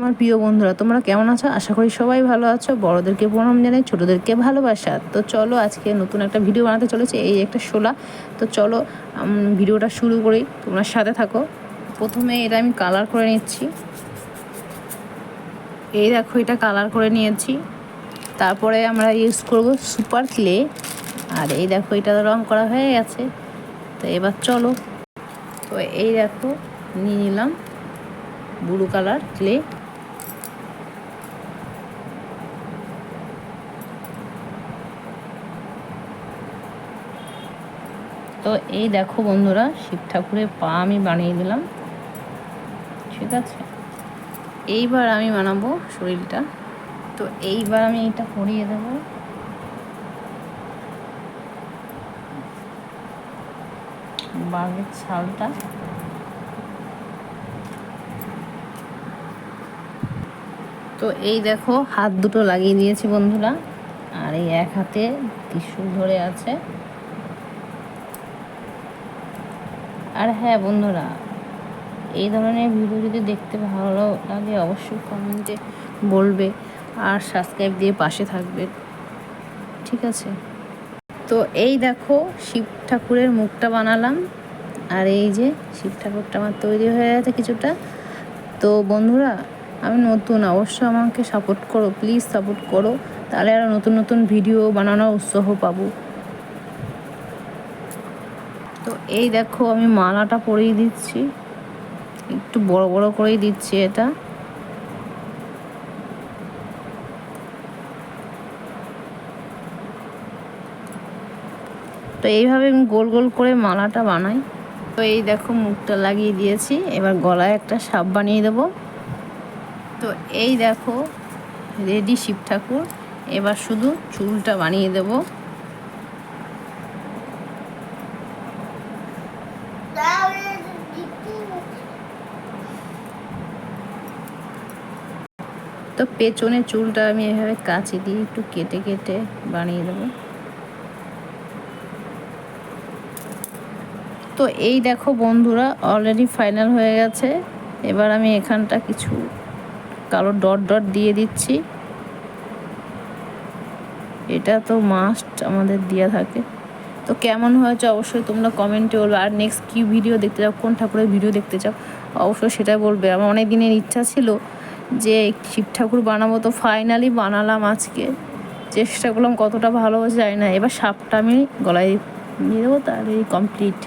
আমার প্রিয় বন্ধুরা, তোমরা কেমন আছো? আশা করি সবাই ভালো আছো। বড়োদেরকে প্রণাম জানাই, ছোটোদেরকে ভালোবাসা। তো চলো আজকে নতুন একটা ভিডিও বানাতে চলেছে, এই একটা শোলা। তো চলো ভিডিওটা শুরু করি, তোমরা সাথে থাকো। প্রথমে এটা আমি কালার করে নিচ্ছি। এই দেখো, এটা কালার করে নিয়েছি। তারপরে আমরা ইউজ করব সুপার ক্লে। আর এই দেখো, এটা রং করা হয়ে গেছে। তো এবার চলো, তো এই দেখো নিয়ে নিলাম ব্লু কালার ক্লে। তো এই দেখো বন্ধুরা, শিব ঠাকুরের পা আমি বানিয়ে দিলাম। ঠিক আছে, এইবার আমি বানাবো শরীরটা। তো এইবার আমি এটা পরিয়ে দেব। বাঘের ছালটা। তো এই দেখো, হাত দুটো লাগিয়ে দিয়েছি বন্ধুরা, আর এই এক হাতে ত্রিশূল ধরে আছে। আর হ্যাঁ বন্ধুরা, এই ধরনের ভিডিও যদি দেখতে ভালো লাগে অবশ্যই কমেন্টে বলবে, আর সাবস্ক্রাইব দিয়ে পাশে থাকবে। ঠিক আছে, তো এই দেখো শিব ঠাকুরের মুখটা বানালাম। আর এই যে শিব ঠাকুরটা আমার তৈরি হয়ে গেছে কিছুটা। তো বন্ধুরা, আমি নতুন, অবশ্যই আমাকে সাপোর্ট করো, প্লিজ সাপোর্ট করো, তাহলে আরও নতুন নতুন ভিডিও বানানোর উৎসাহ পাবো। তো এই দেখো, আমি মালাটা পরিয়ে দিচ্ছি, একটু বড় বড় করেই দিচ্ছি এটা। তো এইভাবে আমি গোল গোল করে মালাটা বানাই। তো এই দেখো, মুখটা লাগিয়ে দিয়েছি, এবার গলায় একটা সাপ বানিয়ে দেব। তো এই দেখো রেডি শিব ঠাকুর। এবার শুধু চুলটা বানিয়ে দেব। তো পেছনে চুলটা আমি এভাবে কাঁচি দিয়ে একটু কেটে কেটে বানিয়ে দেব। তো এই দেখো বন্ধুরা, অলরেডি ফাইনাল হয়ে গেছে। এবার আমি এখানটা কিছু কালো ডট ডট দিয়ে দিচ্ছি। এটা তো মাস্ট আমাদের দেওয়া থাকে। তো কেমন হয়েছে অবশ্যই তোমরা কমেন্টে বলবে। আর নেক্সট কী ভিডিও দেখতে চাও, কোন ঠাকুরের ভিডিও দেখতে চাও, অবশ্যই সেটা বলবে। আমার অনেক দিনের ইচ্ছা ছিল যে শিব ঠাকুর বানাবো, তো ফাইনালি বানালাম আজকে। চেষ্টা করলাম, কতটা ভালো যায় না। এবার সাপটা আমি গলায় নিয়ে দেবো, তাহলে কমপ্লিট।